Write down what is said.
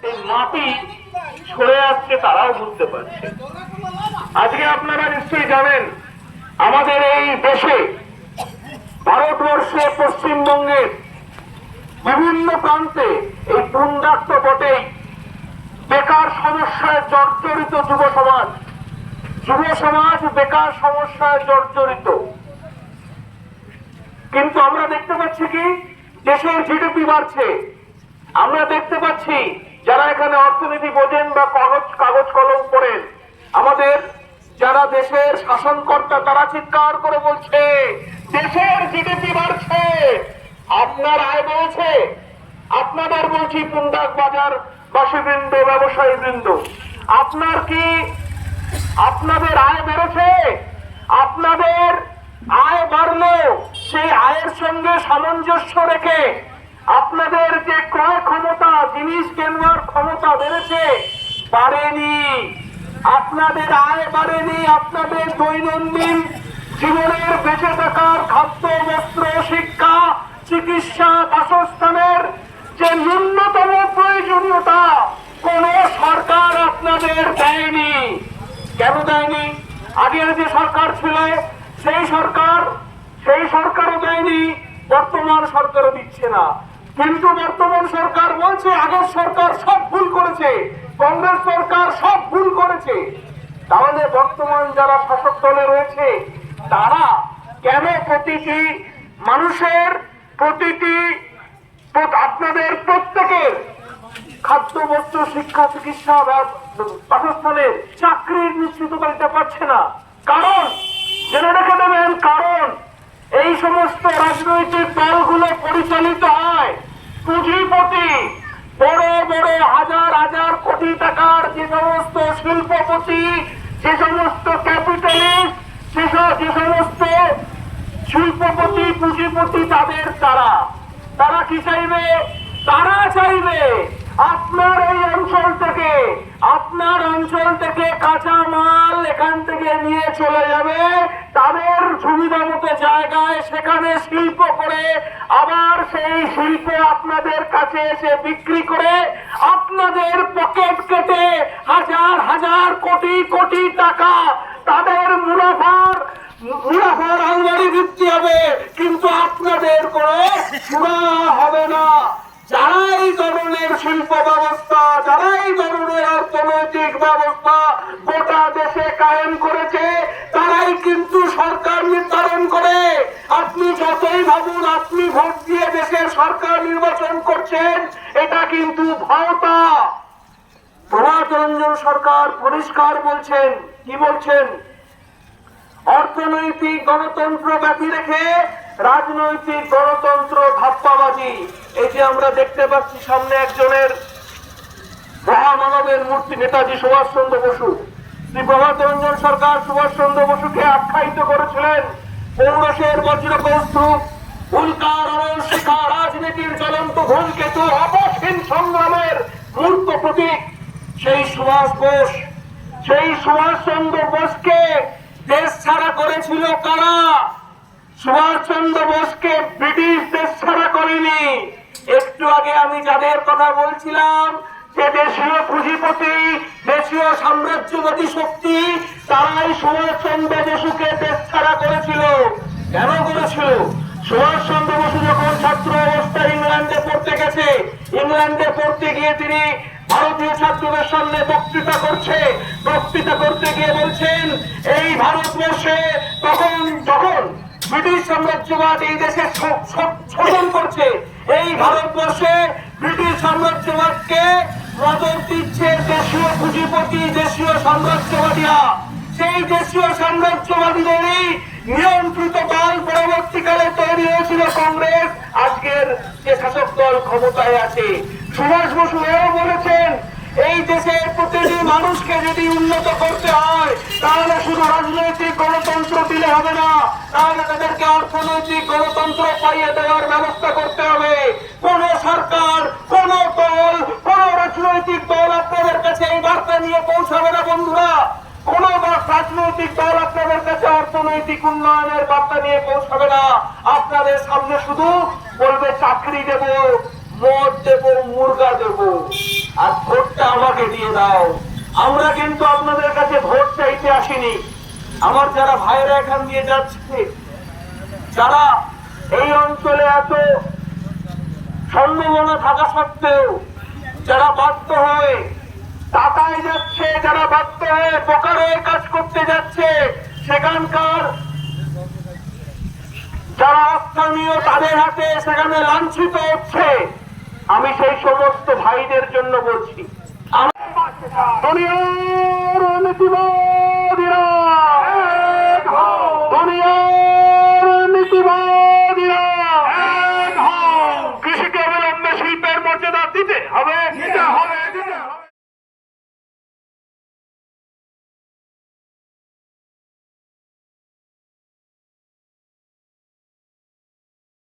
এই মাটি সরে আসছে তারাও বুঝতে পারছে। আজকে আপনারা নিশ্চয়ই জানেন আমাদের এই দেশে ভারতবর্ষে পশ্চিমবঙ্গের বিভিন্ন প্রান্তে এই পুণ্ডাক তো বটেই, বেকার সমস্যায় জর্জরিত যুব সমাজ বেকার সমস্যায় জর্জরিত। কিন্তু আমরা দেখতে পাচ্ছি কি দেশের জিডিপি বাড়ছে। আমরা দেখতে পাচ্ছি যারা এখানে অর্থনীতি বোঝেন বা কাগজ কলম পড়েন, আমাদের যারা দেশের শাসনকর্তা তারা চিৎকার করে বলছে দেশের জিডিপি বাড়ছে, আপনার আয় বেড়েছে। আপনাদের বলছি পুণ্ডাক বাজার বাসীবৃন্দ, ব্যবসায়ী বৃন্দ, আপনার কি আপনাদের আয় বেড়েছে? আপনাদের আয় বাড়লো, সেই আয়ের সঙ্গে সামঞ্জস্য রেখে আপনাদের যে ক্রয় ক্ষমতা, জিনিস কেনার ক্ষমতা বেড়েছে? বাড়েনি। আপনাদের আয় বাড়েনি। আপনাদের দৈনন্দিন জীবনের বেঁচে থাকার খাদ্য, বস্ত্র, শিক্ষা, চিকিৎসা, বাসস্থানের যে ন্যূনতম প্রয়োজনীয়তা কোন সরকার আপনাদের দেয়নি। কেন দেয়নি? আগের যে সরকার ছিল সেই সরকারও দেয়নি, বর্তমান সরকারও দিচ্ছে না। কিন্তু বর্তমান সরকার বলছে আগের সরকার সব ভুল করেছে, কংগ্রেস সরকার সব ভুল করেছে। তাহলে বর্তমান যারা শাসক দলে রয়েছে তারা কেন প্রতিটি মানুষের, আপনাদের প্রত্যেকের খাদ্য, বস্ত্র, শিক্ষা, চিকিৎসা, বাসস্থানের, চাকরির নিশ্চিততা দিতে পারছে না? কারণ জেনে রেখে দেবেন, কারণ এই সমস্ত রাজনৈতিক দলগুলো পরিচালিত হয় পুঁজিপতি, বড় বড় হাজার হাজার কোটি টাকার যে সমস্ত শিল্পপতি, যে সমস্ত ক্যাপিটালিস্ট, যে সমস্ত শিল্পপতি, পুঁজিপতি, তারা কি চাইবে? তারা চাইবে আপনার এই অঞ্চল থেকে কাঁচা মাল এখান থেকে নিয়ে চলে যাবে তাদের সুবিধা মতো জায়গায়, সেখানে শিল্প করে আবার সেই শিল্প আপনাদের কাছে এসে বিক্রি করে আপনাদের পকেট কেটে হাজার হাজার কোটি কোটি টাকা তাদের মুনাফার আলমারি বৃদ্ধি হবে, কিন্তু আপনাদের কোনো সুরাহা হবে না। যারা এই ধরনের শিল্প ব্যবস্থা, যারা এই ধরনের অর্থনৈতিক ব্যবস্থা গোটা দেশে কায়েম করেছে, তারাই কিন্তু সরকার নির্ধারণ করে। আপনি যতই ভাবুন আপনি ভোট দিয়ে দেশের সরকার নির্বাচন করছেন, এটা কিন্তু ভাওতা। প্রভাত রঞ্জন সরকার পরিষ্কার বলছেন, কি বলছেন? অর্থনৈতিক গণতন্ত্র ব্যতি রেখে রাজনৈতিক গণতন্ত্র ধাপ্পাবাজি। এই যে আমরা দেখতে পাচ্ছি সামনে একজনের মহামানবের মূর্তি, নেতাজি সুভাষচন্দ্র বসু। শ্রী প্রভাত রঞ্জন সরকার সুভাষচন্দ্র বসুকে আখ্যায়িত করেছিলেন পৌরুষের বজ্রকৌস্তুভ, উল্কার অরল শিখা, রাজনীতির জ্বলন্ত ধূমকেতু, অপসীম সংগ্রামের মূর্ত প্রতীক। সেই সুভাষচন্দ্র বোসকে দেশ ছাড়া করেছিল কারা? সুভাষচন্দ্র বোসকে ব্রিটিশ দেশ ছাড়া করেনি। একটু আগে আমি যাদের কথা বলছিলাম যে দেশীয় পুঁজিপতি, দেশীয় সাম্রাজ্যবাদী শক্তি, তারাই সুভাষচন্দ্র বসুকে দেশ ছাড়া করেছিল। কেন করেছিল? সুভাষচন্দ্র বসু যখন ছাত্র অবস্থায় ইংল্যান্ডে পড়তে গেছে, ইংল্যান্ডে পড়তে গিয়ে তিনি ভারতীয় ছাত্রদের সামনে বক্তৃতা করতে গিয়ে বলছেন এই ভারতবর্ষে যখন ব্রিটিশ সাম্রাজ্যবাদ এই দেশে শোষণ করছে, এই ভারতবর্ষে ব্রিটিশ সাম্রাজ্যবাদকে মদত দিচ্ছে দেশীয় পুঁজিপতি, দেশীয় সাম্রাজ্যবাদীরা। সেই দেশীয় সাম্রাজ্যবাদীদেরই নিয়ন্ত্রিত দল পরবর্তীকালে তৈরি হয়েছিল কংগ্রেস, আজকের যে শাসক দল ক্ষমতায় আছে। সুভাষ বসু এও বলেছেন এই দেশের প্রতিটি মানুষকে যদি উন্নত করতে হয় তাহলে শুধু রাজনৈতিক গণতন্ত্র দিলে হবে না, তাহলে তাদেরকে অর্থনৈতিক গণতন্ত্র পাইয়ে দেওয়ার ব্যবস্থা করতে হবে। কোন সরকার, কোন দল, কোন রাজনৈতিক দল আপনাদের কাছে এই বার্তা নিয়ে পৌঁছাবে না বন্ধুরা। কোন রাজনৈতিক দল আপনাদের কাছে অর্থনৈতিক উন্নয়নের বার্তা নিয়ে পৌঁছাবে না। আপনাদের সামনে শুধু বলবে চাকরি দেব, মদ দেব, মুরগা দেব, আর ভোটটা আমাকে দিয়ে দাও। আমরা কিন্তু আপনাদের কাছে ভোট চাইতে আসিনি। আমার যারা ভাইরা এখান দিয়ে যাচ্ছে, যারা এই অঞ্চলে এত সম্ভাবনা থাকা সত্ত্বেও যারা বাধ্য হয়ে টাকায় যাচ্ছে, যারা বাধ্য হয়ে বোকারোয় কাজ করতে যাচ্ছে, সেখানকার যারা স্থানীয় তাদের হাতে সেখানে লাঞ্ছিত হচ্ছে, আমি সেই সমস্ত ভাইদের জন্য বলছি, দুনিয়ার নীতিবান